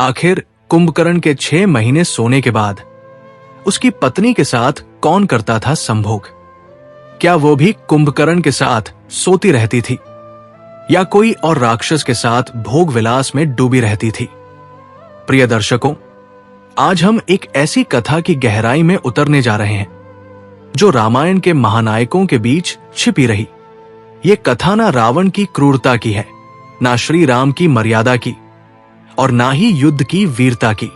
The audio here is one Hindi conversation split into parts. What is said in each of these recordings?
आखिर कुंभकर्ण के 6 महीने सोने के बाद उसकी पत्नी के साथ कौन करता था संभोग? क्या वो भी कुंभकर्ण के साथ सोती रहती थी या कोई और राक्षस के साथ भोग विलास में डूबी रहती थी? प्रिय दर्शकों, आज हम एक ऐसी कथा की गहराई में उतरने जा रहे हैं जो रामायण के महानायकों के बीच छिपी रही। ये कथा ना रावण की क्रूरता की है, ना श्री राम की मर्यादा की, और ना ही युद्ध की वीरता की।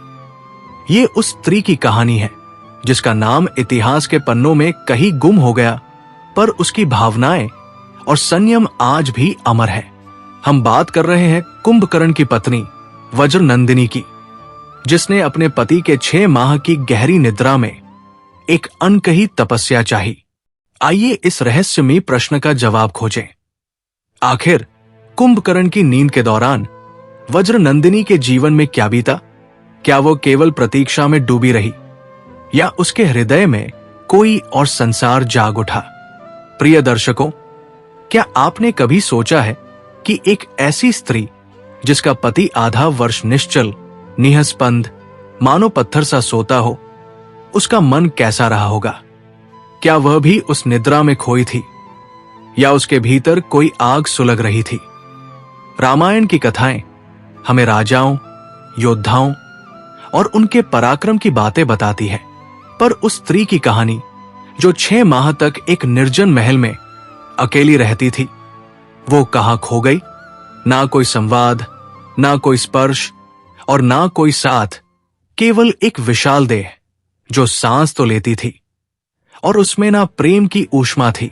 ये उस स्त्री की कहानी है जिसका नाम इतिहास के पन्नों में कहीं गुम हो गया, पर उसकी भावनाएं और संयम आज भी अमर है। हम बात कर रहे हैं कुंभकर्ण की पत्नी वज्र नंदिनी की, जिसने अपने पति के 6 माह की गहरी निद्रा में एक अनकही तपस्या चाही। आइए इस रहस्यमयी प्रश्न का जवाब खोजें। आखिर कुंभकर्ण की नींद के दौरान वज्र नंदिनी के जीवन में क्या बीता? क्या वो केवल प्रतीक्षा में डूबी रही या उसके हृदय में कोई और संसार जाग उठा? प्रिय दर्शकों, क्या आपने कभी सोचा है कि एक ऐसी स्त्री जिसका पति आधा वर्ष निश्चल, निहस्पंद, मानो पत्थर सा सोता हो, उसका मन कैसा रहा होगा? क्या वह भी उस निद्रा में खोई थी या उसके भीतर कोई आग सुलग रही थी? रामायण की कथाएं हमें राजाओं, योद्धाओं और उनके पराक्रम की बातें बताती है, पर उस स्त्री की कहानी जो 6 माह तक एक निर्जन महल में अकेली रहती थी, वो कहां खो गई? ना कोई संवाद, ना कोई स्पर्श और ना कोई साथ, केवल एक विशाल देह जो सांस तो लेती थी, और उसमें ना प्रेम की ऊष्मा थी,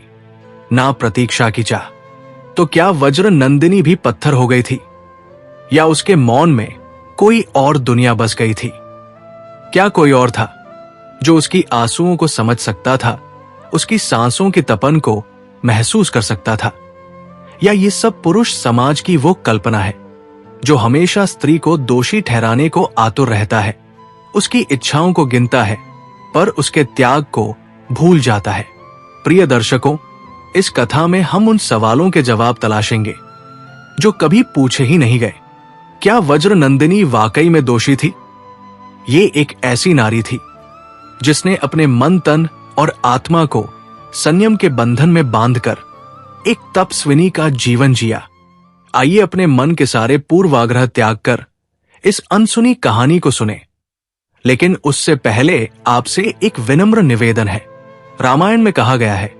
ना प्रतीक्षा की चाह। तो क्या वज्र नंदिनी भी पत्थर हो गई थी या उसके मौन में कोई और दुनिया बस गई थी? क्या कोई और था जो उसकी आंसुओं को समझ सकता था, उसकी सांसों की तपन को महसूस कर सकता था? या ये सब पुरुष समाज की वो कल्पना है जो हमेशा स्त्री को दोषी ठहराने को आतुर रहता है, उसकी इच्छाओं को गिनता है पर उसके त्याग को भूल जाता है? प्रिय दर्शकों, इस कथा में हम उन सवालों के जवाब तलाशेंगे जो कभी पूछे ही नहीं गए। क्या वज्र नंदिनी वाकई में दोषी थी? ये एक ऐसी नारी थी जिसने अपने मन, तन और आत्मा को संयम के बंधन में बांधकर एक तपस्विनी का जीवन जिया। आइए अपने मन के सारे पूर्वाग्रह त्याग कर इस अनसुनी कहानी को सुने। लेकिन उससे पहले आपसे एक विनम्र निवेदन है। रामायण में कहा गया है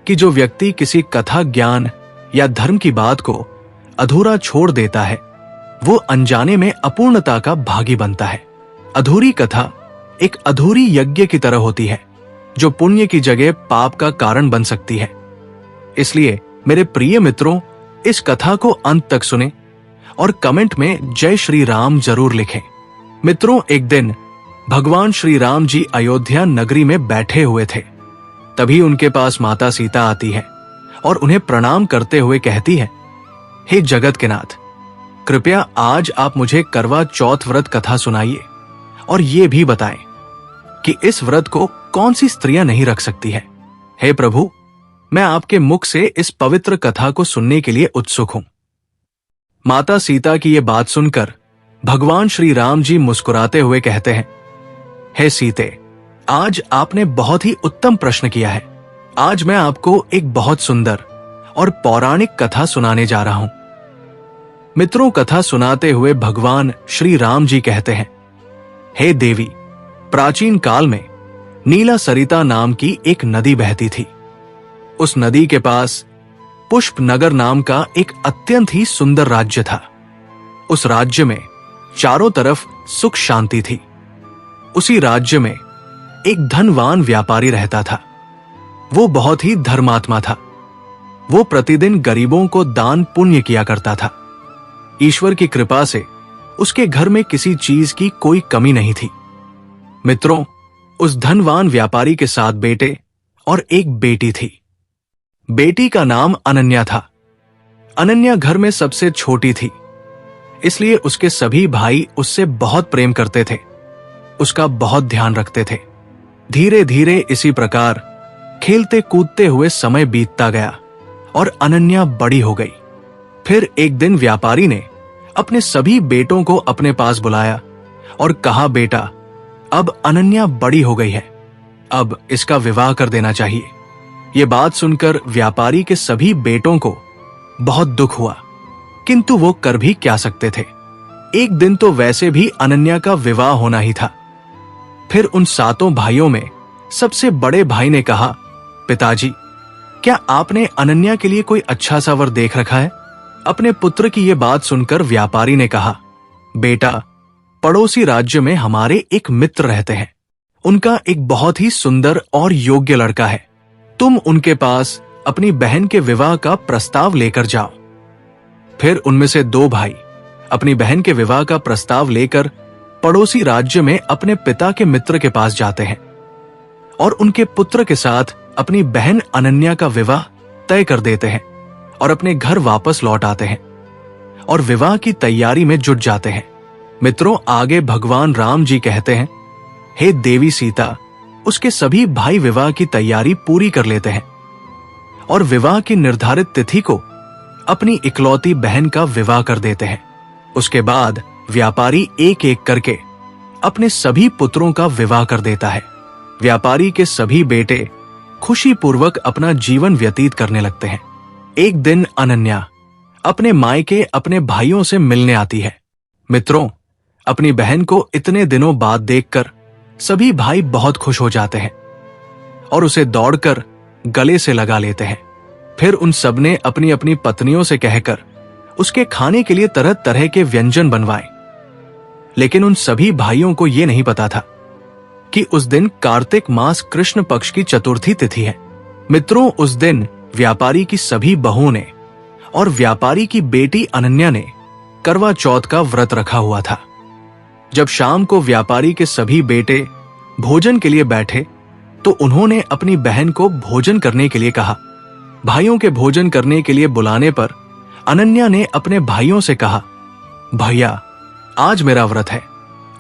कि जो व्यक्ति किसी कथा, ज्ञान या धर्म की बात को अधूरा छोड़ देता है, वो अनजाने में अपूर्णता का भागी बनता है। अधूरी कथा एक अधूरी यज्ञ की तरह होती है जो पुण्य की जगह पाप का कारण बन सकती है। इसलिए मेरे प्रिय मित्रों, इस कथा को अंत तक सुने और कमेंट में जय श्री राम जरूर लिखें। मित्रों, एक दिन भगवान श्री राम जी अयोध्या नगरी में बैठे हुए थे। तभी उनके पास माता सीता आती है और उन्हें प्रणाम करते हुए कहती है, हे जगत के नाथ, कृपया आज आप मुझे करवा चौथ व्रत कथा सुनाइए और ये भी बताएं कि इस व्रत को कौन सी स्त्रियां नहीं रख सकती है। हे प्रभु, मैं आपके मुख से इस पवित्र कथा को सुनने के लिए उत्सुक हूं। माता सीता की यह बात सुनकर भगवान श्री राम जी मुस्कुराते हुए कहते हैं, हे सीते, आज आपने बहुत ही उत्तम प्रश्न किया है। आज मैं आपको एक बहुत सुंदर और पौराणिक कथा सुनाने जा रहा हूं। मित्रों, कथा सुनाते हुए भगवान श्री राम जी कहते हैं, हे देवी, प्राचीन काल में नीला सरिता नाम की एक नदी बहती थी। उस नदी के पास पुष्प नगर नाम का एक अत्यंत ही सुंदर राज्य था। उस राज्य में चारों तरफ सुख शांति थी। उसी राज्य में एक धनवान व्यापारी रहता था। वो बहुत ही धर्मात्मा था। वो प्रतिदिन गरीबों को दान पुण्य किया करता था। ईश्वर की कृपा से उसके घर में किसी चीज की कोई कमी नहीं थी। मित्रों, उस धनवान व्यापारी के 7 बेटे और एक बेटी थी। बेटी का नाम अनन्या था। अनन्या घर में सबसे छोटी थी, इसलिए उसके सभी भाई उससे बहुत प्रेम करते थे, उसका बहुत ध्यान रखते थे। धीरे धीरे इसी प्रकार खेलते कूदते हुए समय बीतता गया और अनन्या बड़ी हो गई। फिर एक दिन व्यापारी ने अपने सभी बेटों को अपने पास बुलाया और कहा, बेटा, अब अनन्या बड़ी हो गई है, अब इसका विवाह कर देना चाहिए। ये बात सुनकर व्यापारी के सभी बेटों को बहुत दुख हुआ, किंतु वो कर भी क्या सकते थे। एक दिन तो वैसे भी अनन्या का विवाह होना ही था। फिर उन 7 भाइयों में सबसे बड़े भाई ने कहा, पिताजी, क्या आपने अनन्या के लिए कोई अच्छा सा वर देख रखा है? अपने पुत्र की यह बात सुनकर व्यापारी ने कहा, बेटा, पड़ोसी राज्य में हमारे एक मित्र रहते हैं। उनका एक बहुत ही सुंदर और योग्य लड़का है। तुम उनके पास अपनी बहन के विवाह का प्रस्ताव लेकर जाओ। फिर उनमें से 2 भाई अपनी बहन के विवाह का प्रस्ताव लेकर पड़ोसी राज्य में अपने पिता के मित्र के पास जाते हैं और उनके पुत्र के साथ अपनी बहन अनन्या का विवाह तय कर देते हैं और अपने घर वापस लौट आते हैं और विवाह की तैयारी में जुट जाते हैं। मित्रों, आगे भगवान राम जी कहते हैं, हे देवी सीता, उसके सभी भाई विवाह की तैयारी पूरी कर लेते हैं और विवाह की निर्धारित तिथि को अपनी इकलौती बहन का विवाह कर देते हैं। उसके बाद व्यापारी एक एक करके अपने सभी पुत्रों का विवाह कर देता है। व्यापारी के सभी बेटे खुशी पूर्वक अपना जीवन व्यतीत करने लगते हैं। एक दिन अनन्या अपने मायके अपने भाइयों से मिलने आती है। मित्रों, अपनी बहन को इतने दिनों बाद देखकर सभी भाई बहुत खुश हो जाते हैं और उसे दौड़कर गले से लगा लेते हैं। फिर उन सबने अपनी अपनी पत्नियों से कहकर उसके खाने के लिए तरह तरह के व्यंजन बनवाए। लेकिन उन सभी भाइयों को यह नहीं पता था कि उस दिन कार्तिक मास कृष्ण पक्ष की चतुर्थी तिथि है। मित्रों, उस दिन व्यापारी की सभी बहुओं ने और व्यापारी की बेटी अनन्या ने करवा चौथ का व्रत रखा हुआ था। जब शाम को व्यापारी के सभी बेटे भोजन के लिए बैठे तो उन्होंने अपनी बहन को भोजन करने के लिए कहा। भाइयों के भोजन करने के लिए बुलाने पर अनन्या ने अपने भाइयों से कहा, भैया, आज मेरा व्रत है,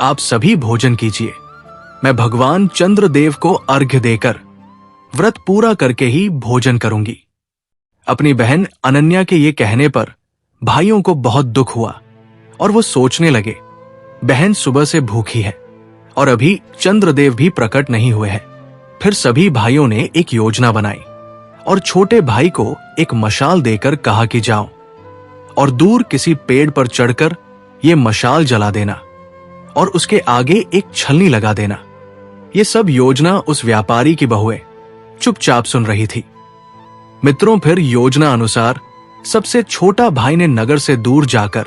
आप सभी भोजन कीजिए। मैं भगवान चंद्रदेव को अर्घ्य देकर व्रत पूरा करके ही भोजन करूंगी। अपनी बहन अनन्या के ये कहने पर भाइयों को बहुत दुख हुआ और वो सोचने लगे, बहन सुबह से भूखी है और अभी चंद्रदेव भी प्रकट नहीं हुए हैं। फिर सभी भाइयों ने एक योजना बनाई और छोटे भाई को एक मशाल देकर कहा कि जाओ और दूर किसी पेड़ पर चढ़कर ये मशाल जला देना और उसके आगे एक छलनी लगा देना। ये सब योजना उस व्यापारी की बहुएं चुपचाप सुन रही थी। मित्रों, फिर योजना अनुसार सबसे छोटा भाई ने नगर से दूर जाकर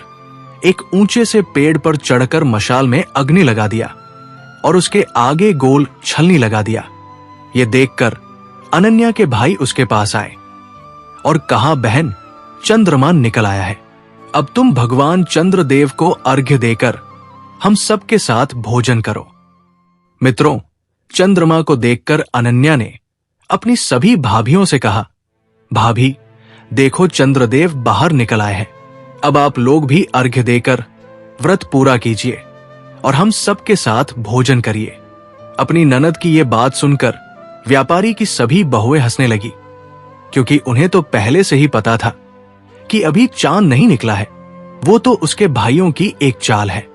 एक ऊंचे से पेड़ पर चढ़कर मशाल में अग्नि लगा दिया और उसके आगे गोल छलनी लगा दिया। ये देखकर अनन्या के भाई उसके पास आए और कहा, बहन, चंद्रमा निकल आया है, अब तुम भगवान चंद्रदेव को अर्घ्य देकर हम सबके साथ भोजन करो। मित्रों, चंद्रमा को देखकर अनन्या ने अपनी सभी भाभियों से कहा, भाभी, देखो चंद्रदेव बाहर निकल आए हैं, अब आप लोग भी अर्घ्य देकर व्रत पूरा कीजिए और हम सबके साथ भोजन करिए। अपनी ननद की ये बात सुनकर व्यापारी की सभी बहुएं हंसने लगी, क्योंकि उन्हें तो पहले से ही पता था कि अभी चांद नहीं निकला है, वो तो उसके भाइयों की एक चाल है।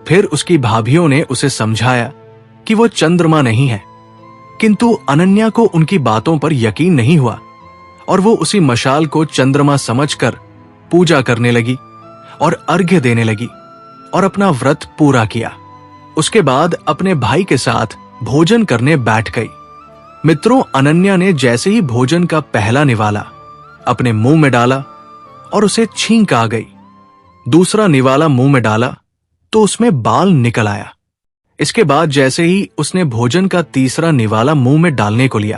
फिर उसकी भाभियों ने उसे समझाया कि वो चंद्रमा नहीं है, किंतु अनन्या को उनकी बातों पर यकीन नहीं हुआ और वो उसी मशाल को चंद्रमा समझकर पूजा करने लगी और अर्घ्य देने लगी और अपना व्रत पूरा किया। उसके बाद अपने भाई के साथ भोजन करने बैठ गई। मित्रों, अनन्या ने जैसे ही भोजन का पहला निवाला अपने मुंह में डाला और उसे छींक आ गई। दूसरा निवाला मुंह में डाला तो उसमें बाल निकल आया। इसके बाद जैसे ही उसने भोजन का तीसरा निवाला मुंह में डालने को लिया,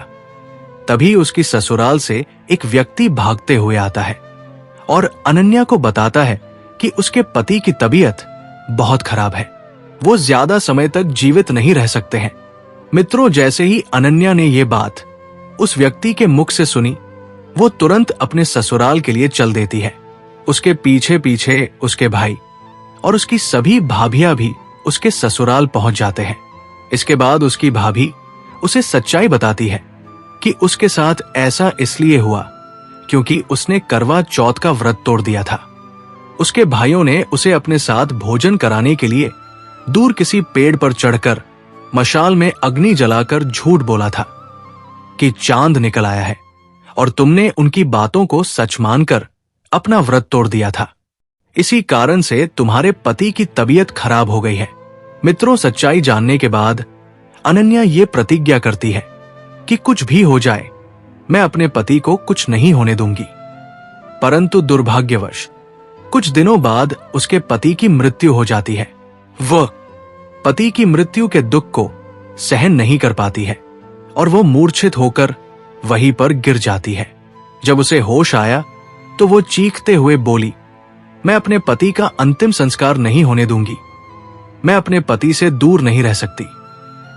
तभी उसकी ससुराल से एक व्यक्ति भागते हुए आता है और अनन्या को बताता है कि उसके पति की तबीयत बहुत खराब है, वो ज्यादा समय तक जीवित नहीं रह सकते हैं। मित्रों, जैसे ही अनन्या ने ये बात उस व्यक्ति के मुख से सुनी, वो तुरंत अपने ससुराल के लिए चल देती है। उसके पीछे पीछे उसके भाई और उसकी सभी भाभियां भी उसके ससुराल पहुंच जाते हैं। इसके बाद उसकी भाभी उसे सच्चाई बताती है कि उसके साथ ऐसा इसलिए हुआ क्योंकि उसने करवा चौथ का व्रत तोड़ दिया था। उसके भाइयों ने उसे अपने साथ भोजन कराने के लिए दूर किसी पेड़ पर चढ़कर मशाल में अग्नि जलाकर झूठ बोला था कि चांद निकल आया है, और तुमने उनकी बातों को सच मानकर अपना व्रत तोड़ दिया था। इसी कारण से तुम्हारे पति की तबीयत खराब हो गई है। मित्रों, सच्चाई जानने के बाद अनन्या ये प्रतिज्ञा करती है कि कुछ भी हो जाए मैं अपने पति को कुछ नहीं होने दूंगी। परंतु दुर्भाग्यवश कुछ दिनों बाद उसके पति की मृत्यु हो जाती है। वह पति की मृत्यु के दुख को सहन नहीं कर पाती है और वो मूर्छित होकर वहीं पर गिर जाती है। जब उसे होश आया तो वो चीखते हुए बोली, मैं अपने पति का अंतिम संस्कार नहीं होने दूंगी। मैं अपने पति से दूर नहीं रह सकती।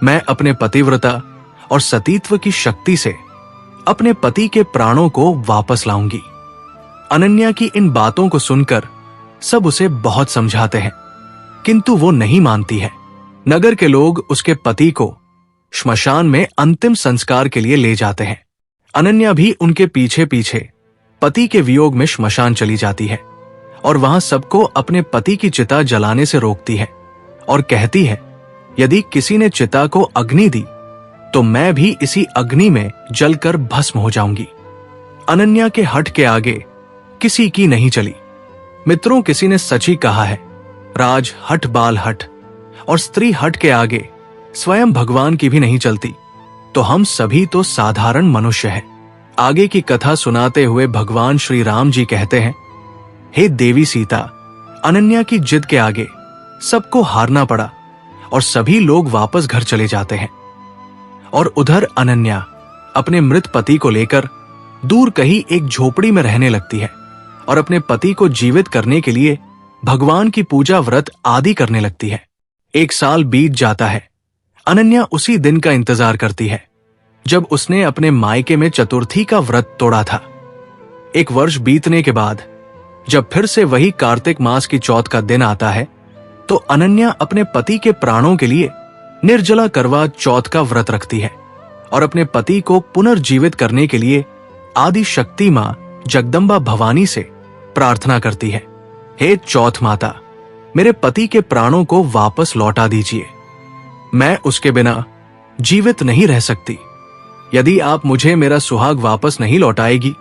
मैं अपने पतिव्रता और सतीत्व की शक्ति से अपने पति के प्राणों को वापस लाऊंगी। अनन्या की इन बातों को सुनकर सब उसे बहुत समझाते हैं, किंतु वो नहीं मानती है। नगर के लोग उसके पति को श्मशान में अंतिम संस्कार के लिए ले जाते हैं। अनन्या भी उनके पीछे पीछे पति के वियोग में श्मशान चली जाती है और वहां सबको अपने पति की चिता जलाने से रोकती है और कहती है, यदि किसी ने चिता को अग्नि दी तो मैं भी इसी अग्नि में जलकर भस्म हो जाऊंगी। अनन्या के हठ के आगे किसी की नहीं चली। मित्रों, किसी ने सच ही कहा है, राज हठ बाल हठ, और स्त्री हठ के आगे स्वयं भगवान की भी नहीं चलती, तो हम सभी तो साधारण मनुष्य हैं। आगे की कथा सुनाते हुए भगवान श्री राम जी कहते हैं, हे देवी सीता, अनन्या की जिद के आगे सबको हारना पड़ा और सभी लोग वापस घर चले जाते हैं। और उधर अनन्या अपने मृत पति को लेकर दूर कहीं एक झोपड़ी में रहने लगती है और अपने पति को जीवित करने के लिए भगवान की पूजा व्रत आदि करने लगती है। 1 साल बीत जाता है। अनन्या उसी दिन का इंतजार करती है जब उसने अपने मायके में चतुर्थी का व्रत तोड़ा था। 1 वर्ष बीतने के बाद जब फिर से वही कार्तिक मास की चौथ का दिन आता है तो अनन्या अपने पति के प्राणों के लिए निर्जला करवा चौथ का व्रत रखती है और अपने पति को पुनर्जीवित करने के लिए आदि शक्ति मां जगदम्बा भवानी से प्रार्थना करती है, हे चौथ माता, मेरे पति के प्राणों को वापस लौटा दीजिए। मैं उसके बिना जीवित नहीं रह सकती। यदि आप मुझे मेरा सुहाग वापस नहीं लौटाएगी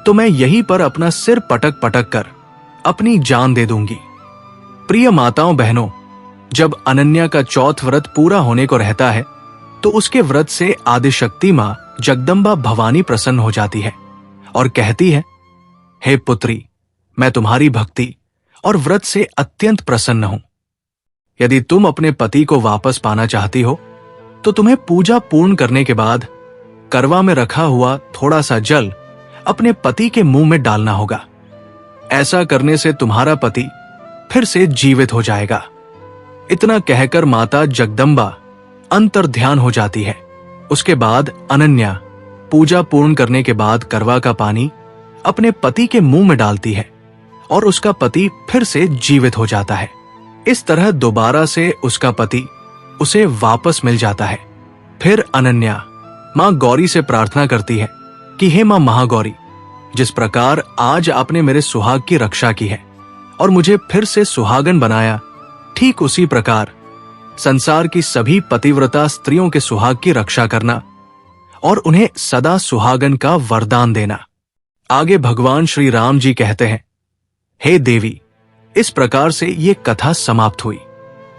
तो मैं यहीं पर अपना सिर पटक पटक कर अपनी जान दे दूंगी। प्रिय माताओं बहनों, जब अनन्या का चौथ व्रत पूरा होने को रहता है तो उसके व्रत से आदिशक्ति मां जगदम्बा भवानी प्रसन्न हो जाती है और कहती है, हे पुत्री, मैं तुम्हारी भक्ति और व्रत से अत्यंत प्रसन्न हूं। यदि तुम अपने पति को वापस पाना चाहती हो तो तुम्हें पूजा पूर्ण करने के बाद करवा में रखा हुआ थोड़ा सा जल अपने पति के मुंह में डालना होगा। ऐसा करने से तुम्हारा पति फिर से जीवित हो जाएगा। इतना कहकर माता जगदम्बा अंतर्ध्यान हो जाती है। उसके बाद अनन्या पूजा पूर्ण करने के बाद करवा का पानी अपने पति के मुंह में डालती है और उसका पति फिर से जीवित हो जाता है। इस तरह दोबारा से उसका पति उसे वापस मिल जाता है। फिर अनन्या मां गौरी से प्रार्थना करती है कि हे मां महागौरी, जिस प्रकार आज आपने मेरे सुहाग की रक्षा की है और मुझे फिर से सुहागन बनाया, ठीक उसी प्रकार संसार की सभी पतिव्रता स्त्रियों के सुहाग की रक्षा करना और उन्हें सदा सुहागन का वरदान देना। आगे भगवान श्री राम जी कहते हैं, हे देवी, इस प्रकार से ये कथा समाप्त हुई।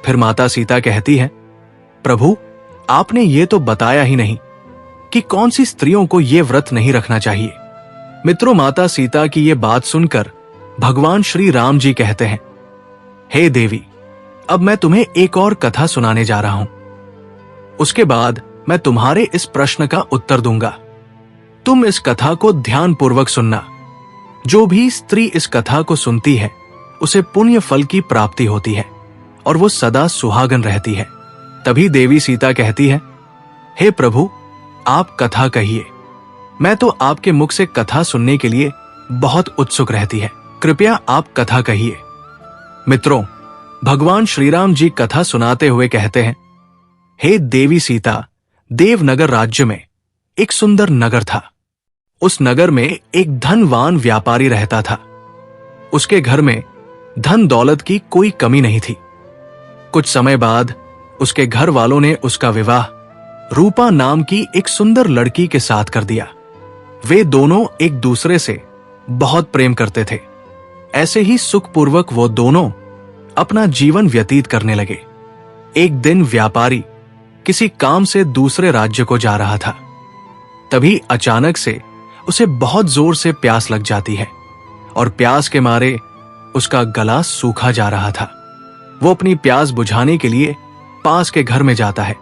फिर माता सीता कहती है, प्रभु, आपने ये तो बताया ही नहीं कि कौन सी स्त्रियों को ये व्रत नहीं रखना चाहिए। मित्रों, माता सीता की ये बात सुनकर भगवान श्री राम जी कहते हैं, हे देवी, अब मैं तुम्हें एक और कथा सुनाने जा रहा हूं। उसके बाद मैं तुम्हारे इस प्रश्न का उत्तर दूंगा। तुम इस कथा को ध्यानपूर्वक सुनना। जो भी स्त्री इस कथा को सुनती है उसे पुण्य फल की प्राप्ति होती है और वो सदा सुहागन रहती है। तभी देवी सीता कहती है, हे प्रभु, आप कथा कहिए। मैं तो आपके मुख से कथा सुनने के लिए बहुत उत्सुक रहती है। कृपया आप कथा कहिए। मित्रों, भगवान श्रीराम जी कथा सुनाते हुए कहते हैं, हे देवी सीता, देवनगर राज्य में एक सुंदर नगर था। उस नगर में एक धनवान व्यापारी रहता था। उसके घर में धन दौलत की कोई कमी नहीं थी। कुछ समय बाद उसके घर वालों ने उसका विवाह रूपा नाम की एक सुंदर लड़की के साथ कर दिया। वे दोनों एक दूसरे से बहुत प्रेम करते थे। ऐसे ही सुखपूर्वक वो दोनों अपना जीवन व्यतीत करने लगे। एक दिन व्यापारी किसी काम से दूसरे राज्य को जा रहा था। तभी अचानक से उसे बहुत जोर से प्यास लग जाती है और प्यास के मारे उसका गला सूखा जा रहा था। वो अपनी प्यास बुझाने के लिए पास के घर में जाता है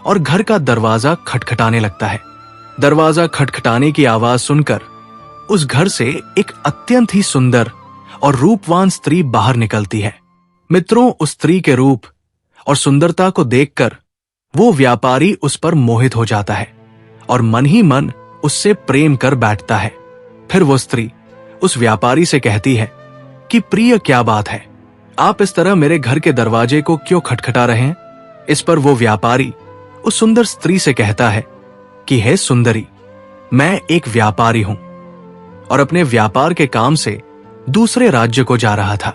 और घर का दरवाजा खटखटाने लगता है। दरवाजा खटखटाने की आवाज सुनकर उस घर से एक अत्यंत ही सुंदर और रूपवान स्त्री बाहर निकलती है। मित्रों, उस स्त्री के रूप और सुंदरता को देखकर वो व्यापारी उस पर मोहित हो जाता है और मन ही मन उससे प्रेम कर बैठता है। फिर वो स्त्री उस व्यापारी से कहती है कि प्रिय, क्या बात है, आप इस तरह मेरे घर के दरवाजे को क्यों खटखटा रहे हैं? इस पर वो व्यापारी उस सुंदर स्त्री से कहता है कि हे सुंदरी, मैं एक व्यापारी हूं और अपने व्यापार के काम से दूसरे राज्य को जा रहा था,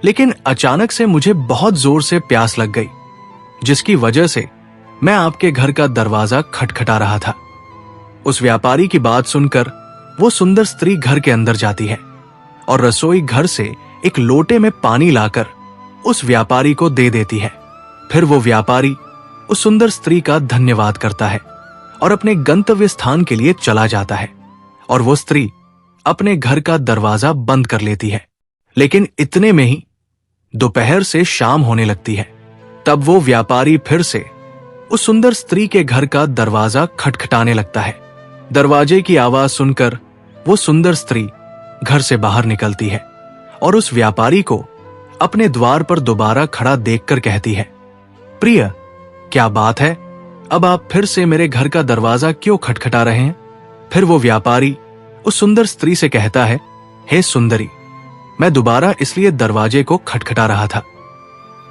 लेकिन अचानक से मुझे बहुत जोर से प्यास लग गई, जिसकी वजह से मैं आपके घर का दरवाजा खटखटा रहा था। उस व्यापारी की बात सुनकर वो सुंदर स्त्री घर के अंदर जाती है और रसोई घर से एक लोटे में पानी लाकर उस व्यापारी को दे देती है। फिर वो व्यापारी उस सुंदर स्त्री का धन्यवाद करता है और अपने गंतव्य स्थान के लिए चला जाता है और वो स्त्री अपने घर का दरवाजा बंद कर लेती है। लेकिन इतने में ही दोपहर से शाम होने लगती है। तब वो व्यापारी फिर से उस सुंदर स्त्री के घर का दरवाजा खटखटाने लगता है। दरवाजे की आवाज सुनकर वो सुंदर स्त्री घर से बाहर निकलती है और उस व्यापारी को अपने द्वार पर दोबारा खड़ा देखकर कहती है, प्रिय, क्या बात है, अब आप फिर से मेरे घर का दरवाजा क्यों खटखटा रहे हैं? फिर वो व्यापारी उस सुंदर स्त्री से कहता है, हे सुंदरी, मैं दोबारा इसलिए दरवाजे को खटखटा रहा था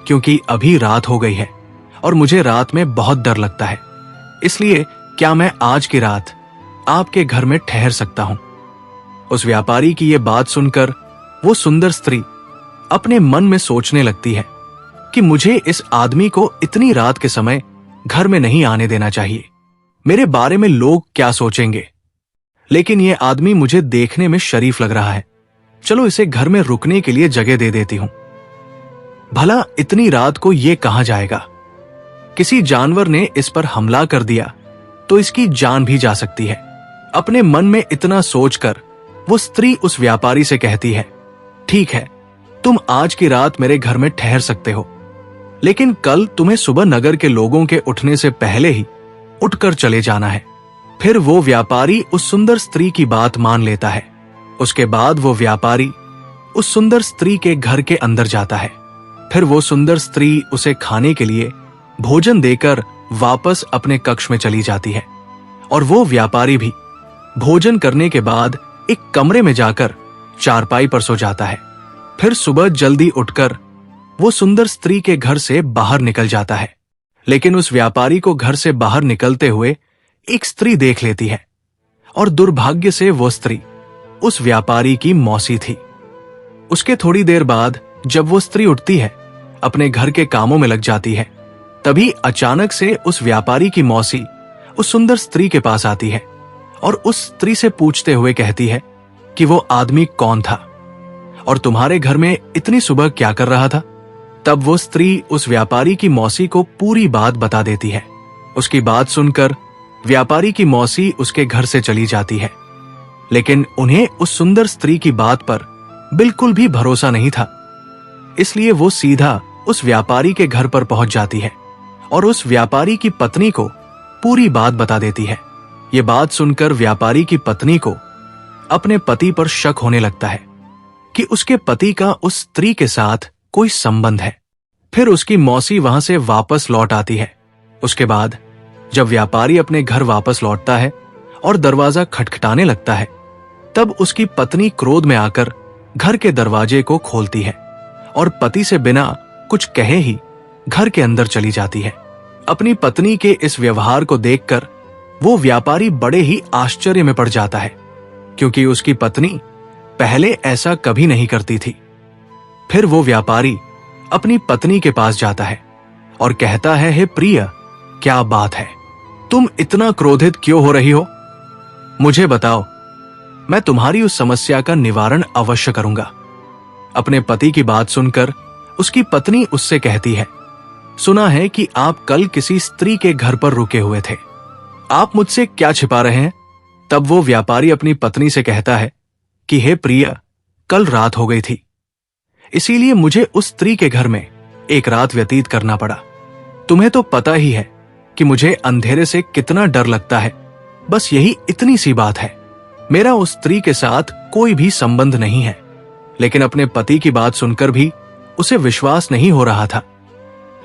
क्योंकि अभी रात हो गई है और मुझे रात में बहुत डर लगता है, इसलिए क्या मैं आज की रात आपके घर में ठहर सकता हूं? उस व्यापारी की यह बात सुनकर वो सुंदर स्त्री अपने मन में सोचने लगती है कि मुझे इस आदमी को इतनी रात के समय घर में नहीं आने देना चाहिए। मेरे बारे में लोग क्या सोचेंगे? लेकिन यह आदमी मुझे देखने में शरीफ लग रहा है, चलो इसे घर में रुकने के लिए जगह दे देती हूं। भला इतनी रात को ये कहां जाएगा? किसी जानवर ने इस पर हमला कर दिया तो इसकी जान भी जा सकती है। अपने मन में इतना सोचकर वो स्त्री उस व्यापारी से कहती है, ठीक है, तुम आज की रात मेरे घर में ठहर सकते हो, लेकिन कल तुम्हें सुबह नगर के लोगों के उठने से पहले ही उठकर चले जाना है। फिर वो व्यापारी उस सुंदर स्त्री की बात मान लेता है। उसके बाद वो व्यापारी उस सुंदर स्त्री के घर के अंदर जाता है। फिर वो सुंदर स्त्री उसे खाने के लिए भोजन देकर वापस अपने कक्ष में चली जाती है और वो व्यापारी भी भोजन करने के बाद एक कमरे में जाकर चारपाई पर सो जाता है। फिर सुबह जल्दी उठकर वो सुंदर स्त्री के घर से बाहर निकल जाता है, लेकिन उस व्यापारी को घर से बाहर निकलते हुए एक स्त्री देख लेती है और दुर्भाग्य से वो स्त्री उस व्यापारी की मौसी थी। उसके थोड़ी देर बाद जब वो स्त्री उठती है, अपने घर के कामों में लग जाती है, तभी अचानक से उस व्यापारी की मौसी उस सुंदर स्त्री के पास आती है और उस स्त्री से पूछते हुए कहती है कि वो आदमी कौन था और तुम्हारे घर में इतनी सुबह क्या कर रहा था? तब वो स्त्री उस व्यापारी की मौसी को पूरी बात बता देती है। उसकी बात सुनकर व्यापारी की मौसी उसके घर से चली जाती है, लेकिन उन्हें उस सुंदर स्त्री की बात पर बिल्कुल भी भरोसा नहीं था, इसलिए वो सीधा उस व्यापारी के घर पर पहुंच जाती है और उस व्यापारी की पत्नी को पूरी बात बता देती है। ये बात सुनकर व्यापारी की पत्नी को अपने पति पर शक होने लगता है कि उसके पति का उस स्त्री के साथ कोई संबंध है। फिर उसकी मौसी वहां से वापस लौट आती है। उसके बाद जब व्यापारी अपने घर वापस लौटता है और दरवाजा खटखटाने लगता है, तब उसकी पत्नी क्रोध में आकर घर के दरवाजे को खोलती है और पति से बिना कुछ कहे ही घर के अंदर चली जाती है। अपनी पत्नी के इस व्यवहार को देखकर वो व्यापारी बड़े ही आश्चर्य में पड़ जाता है, क्योंकि उसकी पत्नी पहले ऐसा कभी नहीं करती थी। फिर वो व्यापारी अपनी पत्नी के पास जाता है और कहता है, हे प्रिय, क्या बात है, तुम इतना क्रोधित क्यों हो रही हो? मुझे बताओ, मैं तुम्हारी उस समस्या का निवारण अवश्य करूंगा। अपने पति की बात सुनकर उसकी पत्नी उससे कहती है, सुना है कि आप कल किसी स्त्री के घर पर रुके हुए थे, आप मुझसे क्या छिपा रहे हैं? तब वो व्यापारी अपनी पत्नी से कहता है कि हे प्रिय, कल रात हो गई थी, इसीलिए मुझे उस स्त्री के घर में एक रात व्यतीत करना पड़ा। तुम्हें तो पता ही है कि मुझे अंधेरे से कितना डर लगता है। बस यही इतनी सी बात है। मेरा उस स्त्री के साथ कोई भी संबंध नहीं है। लेकिन अपने पति की बात सुनकर भी उसे विश्वास नहीं हो रहा था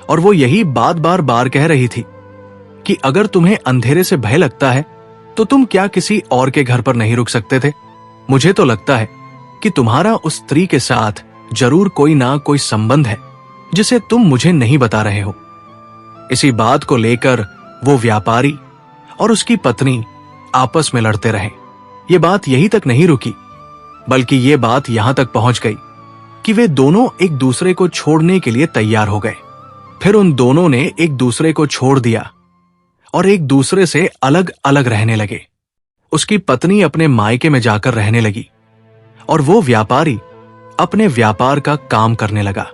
और वो यही बात बार बार कह रही थी कि अगर तुम्हें अंधेरे से भय लगता है तो तुम क्या किसी और के घर पर नहीं रुक सकते थे? मुझे तो लगता है कि तुम्हारा उस स्त्री के साथ जरूर कोई ना कोई संबंध है जिसे तुम मुझे नहीं बता रहे हो। इसी बात को लेकर वो व्यापारी और उसकी पत्नी आपस में लड़ते रहे। ये बात यहीं तक नहीं रुकी, बल्कि ये बात यहां तक पहुंच गई कि वे दोनों एक दूसरे को छोड़ने के लिए तैयार हो गए। फिर उन दोनों ने एक दूसरे को छोड़ दिया और एक दूसरे से अलग अलग रहने लगे। उसकी पत्नी अपने मायके में जाकर रहने लगी और वो व्यापारी अपने व्यापार का काम करने लगा।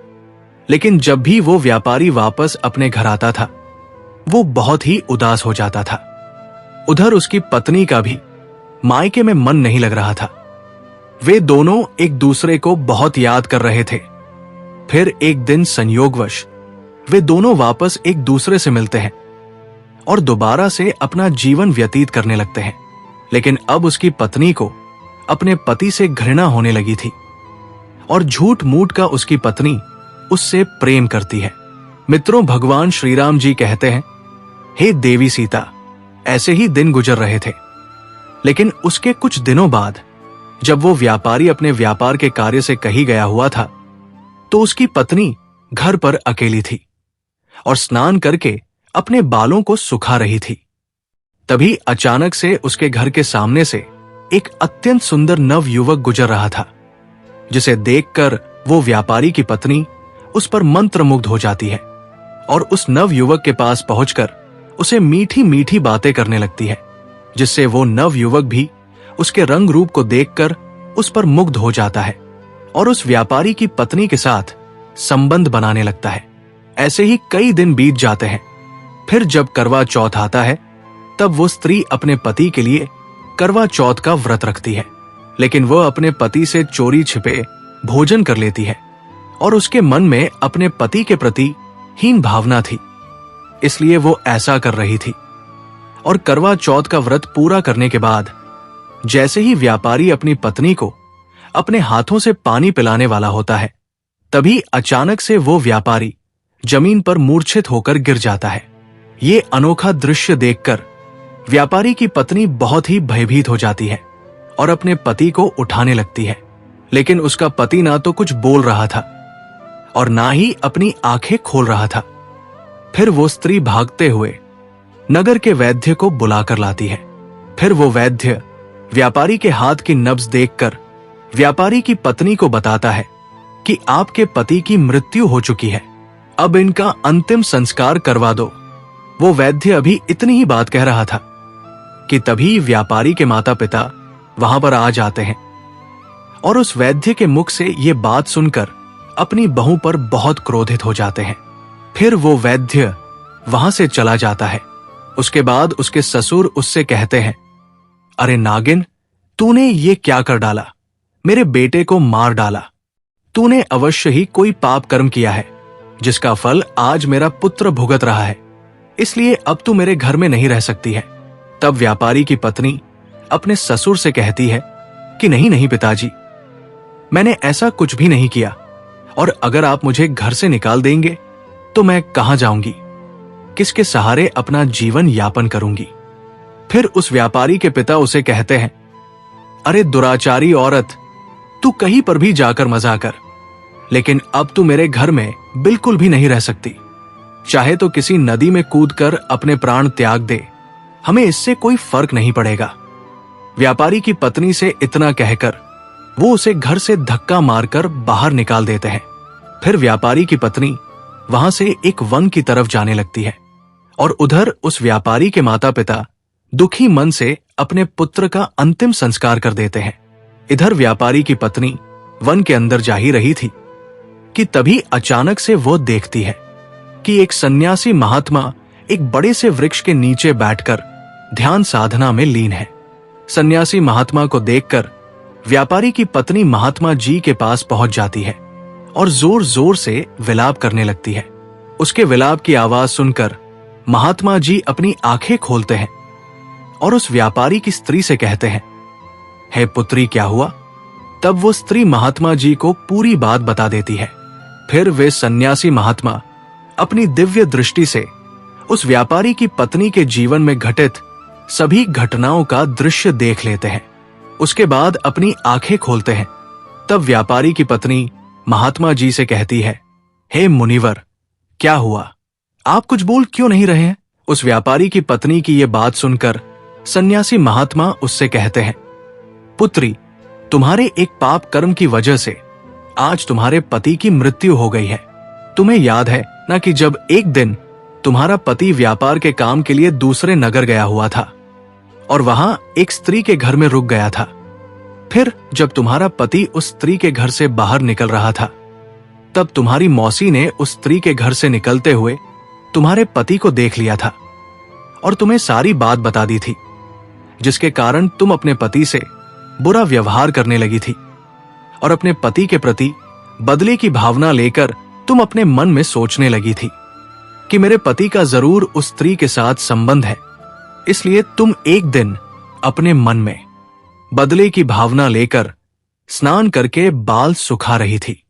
लेकिन जब भी वो व्यापारी वापस अपने घर आता था, वो बहुत ही उदास हो जाता था। उधर उसकी पत्नी का भी मायके में मन नहीं लग रहा था। वे दोनों एक दूसरे को बहुत याद कर रहे थे। फिर एक दिन संयोगवश वे दोनों वापस एक दूसरे से मिलते हैं और दोबारा से अपना जीवन व्यतीत करने लगते हैं। लेकिन अब उसकी पत्नी को अपने पति से घृणा होने लगी थी और झूठ मूठ का उसकी पत्नी उससे प्रेम करती है। मित्रों, भगवान श्री राम जी कहते हैं, हे देवी सीता, ऐसे ही दिन गुजर रहे थे। लेकिन उसके कुछ दिनों बाद जब वो व्यापारी अपने व्यापार के कार्य से कहीं गया हुआ था, तो उसकी पत्नी घर पर अकेली थी और स्नान करके अपने बालों को सुखा रही थी। तभी अचानक से उसके घर के सामने से एक अत्यंत सुंदर नव युवक गुजर रहा था, जिसे देखकर वो व्यापारी की पत्नी उस पर मंत्रमुग्ध हो जाती है और उस नव युवक के पास पहुंचकर उसे मीठी मीठी बातें करने लगती है, जिससे वो नव युवक भी उसके रंग रूप को देखकर उस पर मुग्ध हो जाता है और उस व्यापारी की पत्नी के साथ संबंध बनाने लगता है। ऐसे ही कई दिन बीत जाते हैं। फिर जब करवा चौथ आता है, तब वो स्त्री अपने पति के लिए करवा चौथ का व्रत रखती है। लेकिन वह अपने पति से चोरी छिपे भोजन कर लेती है और उसके मन में अपने पति के प्रति हीन भावना थी, इसलिए वो ऐसा कर रही थी। और करवा चौथ का व्रत पूरा करने के बाद जैसे ही व्यापारी अपनी पत्नी को अपने हाथों से पानी पिलाने वाला होता है, तभी अचानक से वो व्यापारी जमीन पर मूर्छित होकर गिर जाता है। ये अनोखा दृश्य देखकर व्यापारी की पत्नी बहुत ही भयभीत हो जाती है और अपने पति को उठाने लगती है। लेकिन उसका पति ना तो कुछ बोल रहा था और ना ही अपनी आंखें खोल रहा था। फिर वो स्त्री भागते हुए नगर के वैद्य को बुलाकर लाती है। फिर वो वैद्य व्यापारी के हाथ की नब्ज देखकर व्यापारी की पत्नी को बताता है कि आपके पति की मृत्यु हो चुकी है, अब इनका अंतिम संस्कार करवा दो। वो वैद्य अभी इतनी ही बात कह रहा था कि तभी व्यापारी के माता पिता वहां पर आ जाते हैं और उस वैद्य के मुख से ये बात सुनकर अपनी बहू पर बहुत क्रोधित हो जाते हैं। फिर वो वैद्य वहां से चला जाता है। उसके बाद उसके ससुर उससे कहते हैं, अरे नागिन, तूने ये क्या कर डाला? मेरे बेटे को मार डाला। तूने अवश्य ही कोई पाप कर्म किया है, जिसका फल आज मेरा पुत्र भुगत रहा है, इसलिए अब तू मेरे घर में नहीं रह सकती है। तब व्यापारी की पत्नी अपने ससुर से कहती है कि नहीं नहीं पिताजी, मैंने ऐसा कुछ भी नहीं किया, और अगर आप मुझे घर से निकाल देंगे तो मैं कहां जाऊंगी, किसके सहारे अपना जीवन यापन करूंगी। फिर उस व्यापारी के पिता उसे कहते हैं, अरे दुराचारी औरत, तू कहीं पर भी जाकर मजा कर, लेकिन अब तू मेरे घर में बिल्कुल भी नहीं रह सकती। चाहे तो किसी नदी में कूदकर अपने प्राण त्याग दे, हमें इससे कोई फर्क नहीं पड़ेगा। व्यापारी की पत्नी से इतना कहकर वो उसे घर से धक्का मारकर बाहर निकाल देते हैं फिर व्यापारी की पत्नी वहां से एक वन की तरफ जाने लगती है और उधर उस व्यापारी के माता पिता दुखी मन से अपने पुत्र का अंतिम संस्कार कर देते हैं। इधर व्यापारी की पत्नी वन के अंदर जा ही रही थी कि तभी अचानक से वो देखती है कि एक सन्यासी महात्मा एक बड़े से वृक्ष के नीचे बैठकर ध्यान साधना में लीन है। सन्यासी महात्मा को देखकर व्यापारी की पत्नी महात्मा जी के पास पहुंच जाती है और जोर जोर से विलाप करने लगती है। उसके विलाप की आवाज सुनकर महात्मा जी अपनी आंखें खोलते हैं और उस व्यापारी की स्त्री से कहते हैं, हे पुत्री, क्या हुआ? तब वो स्त्री महात्मा जी को पूरी बात बता देती है। फिर वे सन्यासी महात्मा अपनी दिव्य दृष्टि से उस व्यापारी की पत्नी के जीवन में घटित सभी घटनाओं का दृश्य देख लेते हैं। उसके बाद अपनी आंखें खोलते हैं। तब व्यापारी की पत्नी महात्मा जी से कहती है, हे मुनिवर, क्या हुआ? आप कुछ बोल क्यों नहीं रहे हैं? उस व्यापारी की पत्नी की यह बात सुनकर सन्यासी महात्मा उससे कहते हैं, पुत्री, तुम्हारे एक पाप कर्म की वजह से आज तुम्हारे पति की मृत्यु हो गई है। तुम्हें याद है ना कि जब एक दिन तुम्हारा पति व्यापार के काम के लिए दूसरे नगर गया हुआ था और वहां एक स्त्री के घर में रुक गया था। फिर जब तुम्हारा पति उस स्त्री के घर से बाहर निकल रहा था, तब तुम्हारी मौसी ने उस स्त्री के घर से निकलते हुए तुम्हारे पति को देख लिया था और तुम्हें सारी बात बता दी थी, जिसके कारण तुम अपने पति से बुरा व्यवहार करने लगी थी और अपने पति के प्रति बदले की भावना लेकर तुम अपने मन में सोचने लगी थी कि मेरे पति का जरूर उस स्त्री के साथ संबंध है। इसलिए तुम एक दिन अपने मन में बदले की भावना लेकर स्नान करके बाल सुखा रही थी।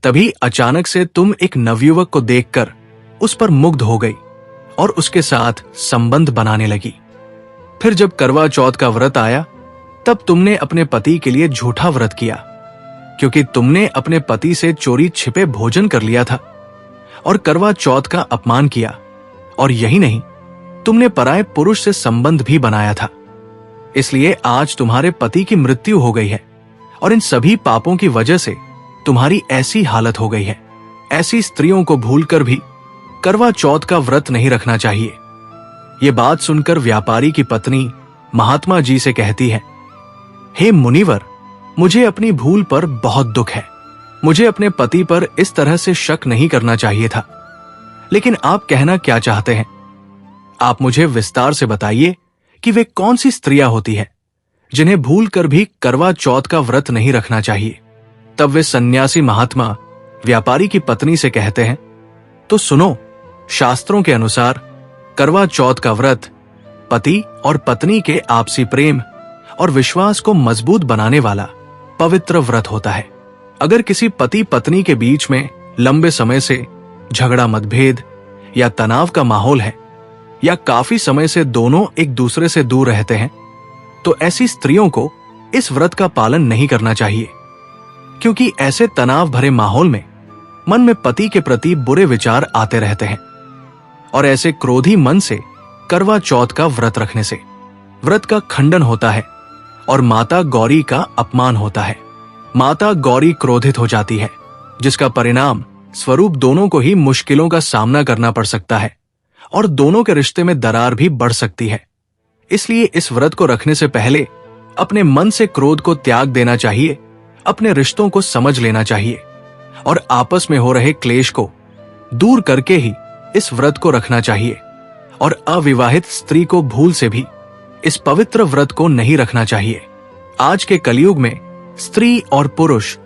तभी अचानक से तुम एक नवयुवक को देखकर उस पर मुग्ध हो गई और उसके साथ संबंध बनाने लगी। फिर जब करवा चौथ का व्रत आया, तब तुमने अपने पति के लिए झूठा व्रत किया, क्योंकि तुमने अपने पति से चोरी छिपे भोजन कर लिया था और करवा चौथ का अपमान किया। और यही नहीं, तुमने पराये पुरुष से संबंध भी बनाया था। इसलिए आज तुम्हारे पति की मृत्यु हो गई है और इन सभी पापों की वजह से तुम्हारी ऐसी हालत हो गई है। ऐसी स्त्रियों को भूलकर भी करवा चौथ का व्रत नहीं रखना चाहिए। ये बात सुनकर व्यापारी की पत्नी महात्मा जी से कहती है, हे मुनिवर, मुझे अपनी भूल पर बहुत दुख है। मुझे अपने पति पर इस तरह से शक नहीं करना चाहिए था। लेकिन आप कहना क्या चाहते हैं? आप मुझे विस्तार से बताइए कि वे कौन सी स्त्रियां होती हैं जिन्हें भूल कर भी करवा चौथ का व्रत नहीं रखना चाहिए। तब वे सन्यासी महात्मा व्यापारी की पत्नी से कहते हैं, तो सुनो, शास्त्रों के अनुसार करवा चौथ का व्रत पति और पत्नी के आपसी प्रेम और विश्वास को मजबूत बनाने वाला पवित्र व्रत होता है। अगर किसी पति पत्नी के बीच में लंबे समय से झगड़ा, मतभेद या तनाव का माहौल है या काफी समय से दोनों एक दूसरे से दूर रहते हैं, तो ऐसी स्त्रियों को इस व्रत का पालन नहीं करना चाहिए, क्योंकि ऐसे तनाव भरे माहौल में मन में पति के प्रति बुरे विचार आते रहते हैं और ऐसे क्रोधी मन से करवा चौथ का व्रत रखने से व्रत का खंडन होता है और माता गौरी का अपमान होता है। माता गौरी क्रोधित हो जाती है, जिसका परिणाम स्वरूप दोनों को ही मुश्किलों का सामना करना पड़ सकता है और दोनों के रिश्ते में दरार भी बढ़ सकती है। इसलिए इस व्रत को रखने से पहले अपने मन से क्रोध को त्याग देना चाहिए, अपने रिश्तों को समझ लेना चाहिए और आपस में हो रहे क्लेश को दूर करके ही इस व्रत को रखना चाहिए। और अविवाहित स्त्री को भूल से भी इस पवित्र व्रत को नहीं रखना चाहिए। आज के कलयुग में स्त्री और पुरुष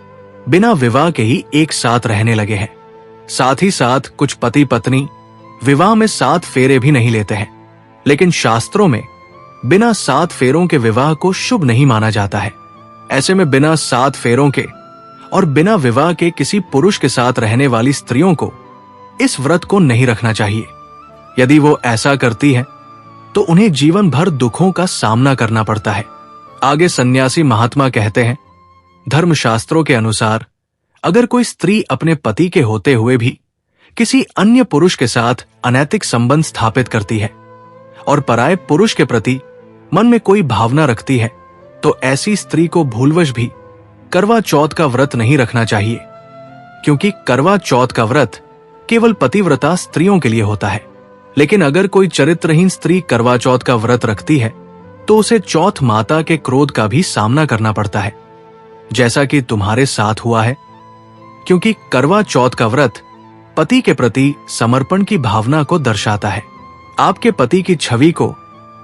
बिना विवाह के ही एक साथ रहने लगे हैं। साथ ही साथ कुछ पति पत्नी विवाह में 7 फेरे भी नहीं लेते हैं, लेकिन शास्त्रों में बिना 7 फेरों के विवाह को शुभ नहीं माना जाता है। ऐसे में बिना 7 फेरों के और बिना विवाह के किसी पुरुष के साथ रहने वाली स्त्रियों को इस व्रत को नहीं रखना चाहिए। यदि वो ऐसा करती है तो उन्हें जीवन भर दुखों का सामना करना पड़ता है। आगे सन्यासी महात्मा कहते हैं, धर्मशास्त्रों के अनुसार अगर कोई स्त्री अपने पति के होते हुए भी किसी अन्य पुरुष के साथ अनैतिक संबंध स्थापित करती है और पराये पुरुष के प्रति मन में कोई भावना रखती है, तो ऐसी स्त्री को भूलवश भी करवा चौथ का व्रत नहीं रखना चाहिए, क्योंकि करवा चौथ का व्रत केवल पतिव्रता स्त्रियों के लिए होता है। लेकिन अगर कोई चरित्रहीन स्त्री करवा चौथ का व्रत रखती है तो उसे चौथ माता के क्रोध का भी सामना करना पड़ता है, जैसा कि तुम्हारे साथ हुआ है। क्योंकि करवा चौथ का व्रत पति के प्रति समर्पण की भावना को दर्शाता है। आपके पति की छवि को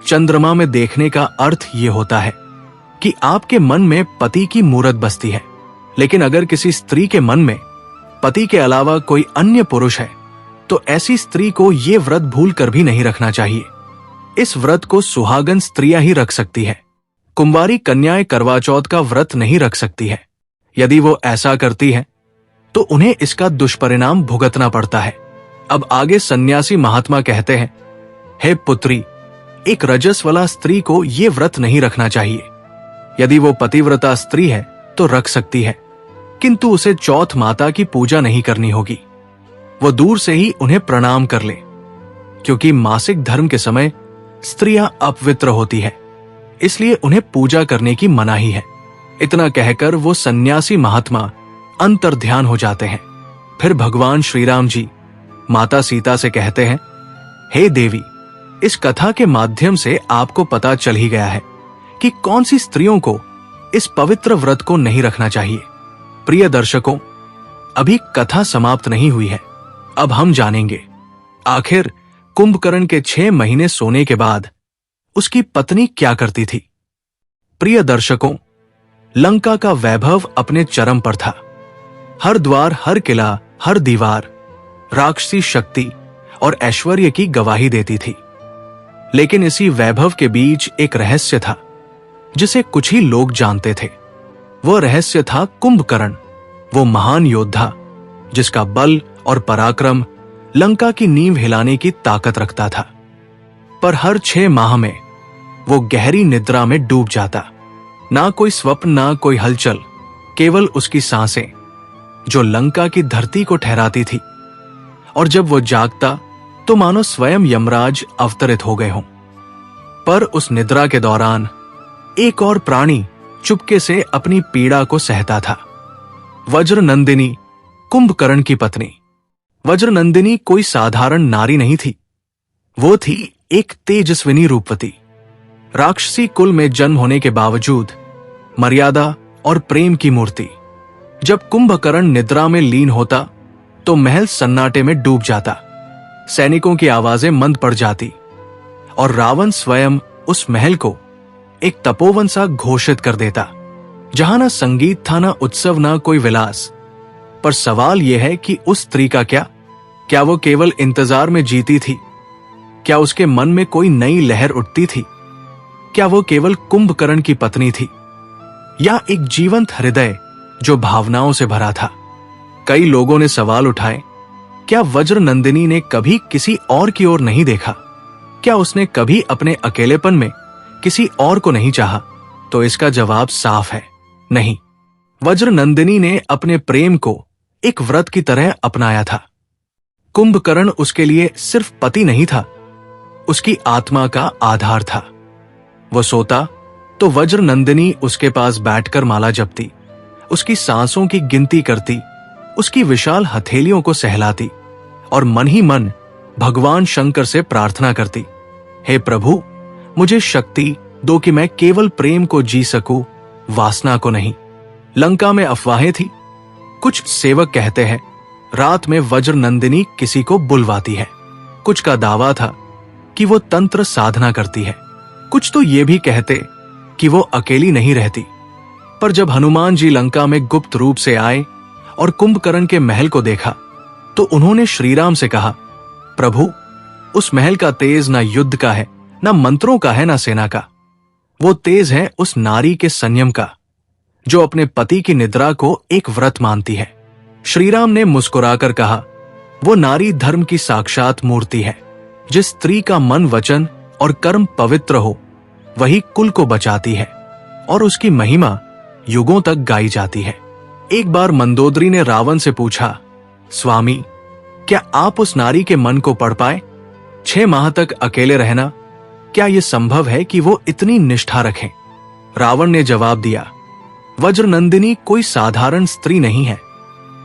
चंद्रमा में देखने का अर्थ यह होता है कि आपके मन में पति की मूरत बसती है। लेकिन अगर किसी स्त्री के मन में पति के अलावा कोई अन्य पुरुष है तो ऐसी स्त्री को यह व्रत भूल कर भी नहीं रखना चाहिए। इस व्रत को सुहागन स्त्रियां ही रख सकती है। कुंवारी कन्याएं करवा चौथ का व्रत नहीं रख सकती है। यदि वो ऐसा करती है तो उन्हें इसका दुष्परिणाम भुगतना पड़ता है। अब आगे सन्यासी महात्मा कहते हैं, हे पुत्री, एक रजस वाला स्त्री को यह व्रत नहीं रखना चाहिए। यदि वो पतिव्रता स्त्री है तो रख सकती है, किंतु उसे चौथ माता की पूजा नहीं करनी होगी। वो दूर से ही उन्हें प्रणाम कर ले, क्योंकि मासिक धर्म के समय स्त्रियां अपवित्र होती है, इसलिए उन्हें पूजा करने की मनाही है। इतना कहकर वो सन्यासी महात्मा अंतर्ध्यान हो जाते हैं। फिर भगवान श्री राम जी माता सीता से कहते हैं, हे देवी, इस कथा के माध्यम से आपको पता चल ही गया है कि कौन सी स्त्रियों को इस पवित्र व्रत को नहीं रखना चाहिए। प्रिय दर्शकों, अभी कथा समाप्त नहीं हुई है। अब हम जानेंगे आखिर कुंभकर्ण के 6 महीने सोने के बाद उसकी पत्नी क्या करती थी। प्रिय दर्शकों, लंका का वैभव अपने चरम पर था। हर द्वार, हर किला, हर दीवार राक्षसी शक्ति और ऐश्वर्य की गवाही देती थी। लेकिन इसी वैभव के बीच एक रहस्य था जिसे कुछ ही लोग जानते थे। वह रहस्य था कुंभकर्ण, वो महान योद्धा जिसका बल और पराक्रम लंका की नींव हिलाने की ताकत रखता था। पर हर 6 माह में वो गहरी निद्रा में डूब जाता। ना कोई स्वप्न, ना कोई हलचल, केवल उसकी सांसें जो लंका की धरती को ठहराती थी। और जब वो जागता तो मानो स्वयं यमराज अवतरित हो गए हों। पर उस निद्रा के दौरान एक और प्राणी चुपके से अपनी पीड़ा को सहता था। वज्रनंदिनी, कुंभकर्ण की पत्नी। वज्रनंदिनी कोई साधारण नारी नहीं थी। वो थी एक तेजस्विनी रूपवती। राक्षसी कुल में जन्म होने के बावजूद मर्यादा और प्रेम की मूर्ति। जब कुंभकर्ण निद्रा में लीन होता तो महल सन्नाटे में डूब जाता। सैनिकों की आवाजें मंद पड़ जाती और रावण स्वयं उस महल को एक तपोवन सा घोषित कर देता, जहां ना संगीत था, ना उत्सव, ना कोई विलास। पर सवाल यह है कि उस स्त्री का क्या वो केवल इंतजार में जीती थी? क्या उसके मन में कोई नई लहर उठती थी? क्या वो केवल कुंभकर्ण की पत्नी थी, या एक जीवंत हृदय जो भावनाओं से भरा था? कई लोगों ने सवाल उठाए, क्या वज्रनंदिनी ने कभी किसी और की ओर नहीं देखा? क्या उसने कभी अपने अकेलेपन में किसी और को नहीं चाहा? तो इसका जवाब साफ है, नहीं। वज्रनंदिनी ने अपने प्रेम को एक व्रत की तरह अपनाया था। कुंभकर्ण उसके लिए सिर्फ पति नहीं था, उसकी आत्मा का आधार था। वो सोता तो वज्रनंदिनी उसके पास बैठकर माला जपती, उसकी सांसों की गिनती करती, उसकी विशाल हथेलियों को सहलाती और मन ही मन भगवान शंकर से प्रार्थना करती, हे प्रभु, मुझे शक्ति दो कि मैं केवल प्रेम को जी सकूं, वासना को नहीं। लंका में अफवाहें थी। कुछ सेवक कहते हैं रात में वज्रनंदिनी किसी को बुलवाती है। कुछ का दावा था कि वो तंत्र साधना करती है। कुछ तो ये भी कहते कि वो अकेली नहीं रहती। पर जब हनुमान जी लंका में गुप्त रूप से आए और कुंभकर्ण के महल को देखा तो उन्होंने श्रीराम से कहा, प्रभु, उस महल का तेज ना युद्ध का है, ना मंत्रों का है, ना सेना का। वो तेज है उस नारी के संयम का जो अपने पति की निद्रा को एक व्रत मानती है। श्रीराम ने मुस्कुराकर कहा, वो नारी धर्म की साक्षात मूर्ति है। जिस स्त्री का मन, वचन और कर्म पवित्र हो वही कुल को बचाती है और उसकी महिमा युगों तक गाई जाती है। एक बार मंदोदरी ने रावण से पूछा, स्वामी, क्या आप उस नारी के मन को पढ़ पाए? 6 माह तक अकेले रहना, क्या यह संभव है कि वो इतनी निष्ठा रखें? रावण ने जवाब दिया, वज्रनंदिनी कोई साधारण स्त्री नहीं है।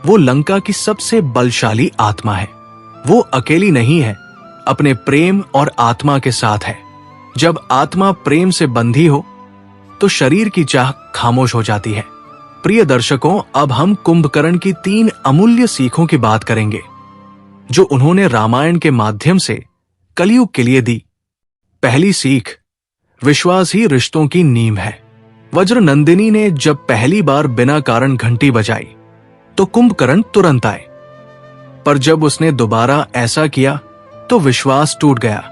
वो लंका की सबसे बलशाली आत्मा है। वो अकेली नहीं है, अपने प्रेम और आत्मा के साथ है। जब आत्मा प्रेम से बंधी हो तो शरीर की चाह खामोश हो जाती है। प्रिय दर्शकों, अब हम कुंभकर्ण की 3 अमूल्य सीखों की बात करेंगे जो उन्होंने रामायण के माध्यम से कलयुग के लिए दी। पहली सीख, विश्वास ही रिश्तों की नींव है। वज्र नंदिनी ने जब पहली बार बिना कारण घंटी बजाई तो कुंभकर्ण तुरंत आए, पर जब उसने दोबारा ऐसा किया तो विश्वास टूट गया।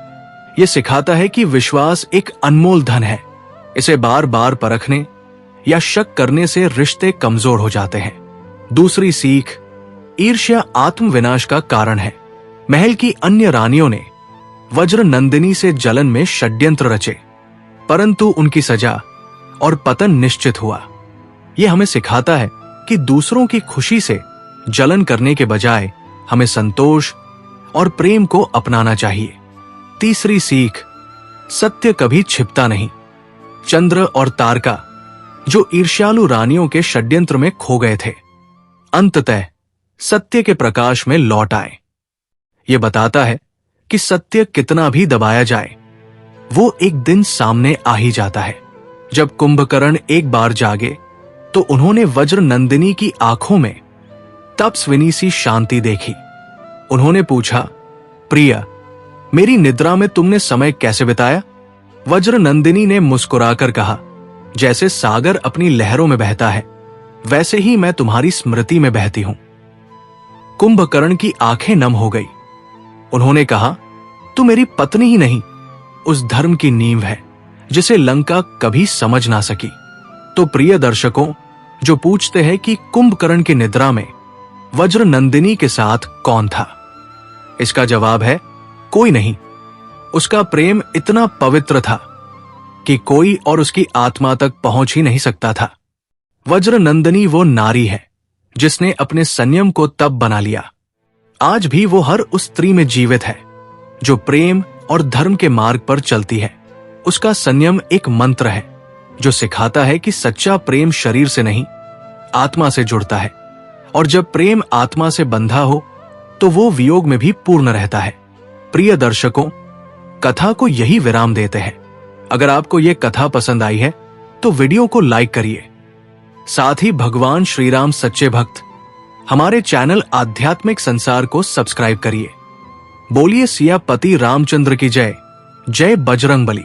यह सिखाता है कि विश्वास एक अनमोल धन है। इसे बार बार परखने या शक करने से रिश्ते कमजोर हो जाते हैं। दूसरी सीख, ईर्ष्या आत्मविनाश का कारण है। महल की अन्य रानियों ने वज्र नंदिनी से जलन में षड्यंत्र रचे, परंतु उनकी सजा और पतन निश्चित हुआ। यह हमें सिखाता है कि दूसरों की खुशी से जलन करने के बजाय हमें संतोष और प्रेम को अपनाना चाहिए। तीसरी सीख, सत्य कभी छिपता नहीं। चंद्र और तारका जो ईर्ष्यालु रानियों के षड्यंत्र में खो गए थे, अंततः सत्य के प्रकाश में लौट आए। यह बताता है कि सत्य कितना भी दबाया जाए, वो एक दिन सामने आ ही जाता है। जब कुंभकर्ण एक बार जागे तो उन्होंने वज्र नंदिनी की आंखों में तपस्विनी सी शांति देखी। उन्होंने पूछा, प्रिय, मेरी निद्रा में तुमने समय कैसे बिताया? वज्र नंदिनी ने मुस्कुराकर कहा, जैसे सागर अपनी लहरों में बहता है, वैसे ही मैं तुम्हारी स्मृति में बहती हूं। कुंभकर्ण की आंखें नम हो गई। उन्होंने कहा, तू मेरी पत्नी ही नहीं, उस धर्म की नींव है जिसे लंका कभी समझ ना सकी। तो प्रिय दर्शकों, जो पूछते हैं कि कुंभकर्ण की निद्रा में वज्र नंदिनी के साथ कौन था, इसका जवाब है कोई नहीं। उसका प्रेम इतना पवित्र था कि कोई और उसकी आत्मा तक पहुंच ही नहीं सकता था। वज्र नंदिनी वो नारी है जिसने अपने संयम को तब बना लिया। आज भी वो हर उस स्त्री में जीवित है जो प्रेम और धर्म के मार्ग पर चलती है। उसका संयम एक मंत्र है जो सिखाता है कि सच्चा प्रेम शरीर से नहीं, आत्मा से जुड़ता है, और जब प्रेम आत्मा से बंधा हो तो वो वियोग में भी पूर्ण रहता है। प्रिय दर्शकों, कथा को यही विराम देते हैं। अगर आपको यह कथा पसंद आई है तो वीडियो को लाइक करिए। साथ ही भगवान श्री राम सच्चे भक्त हमारे चैनल आध्यात्मिक संसार को सब्सक्राइब करिए। बोलिए सियापति रामचंद्र की जय। जय बजरंगबली।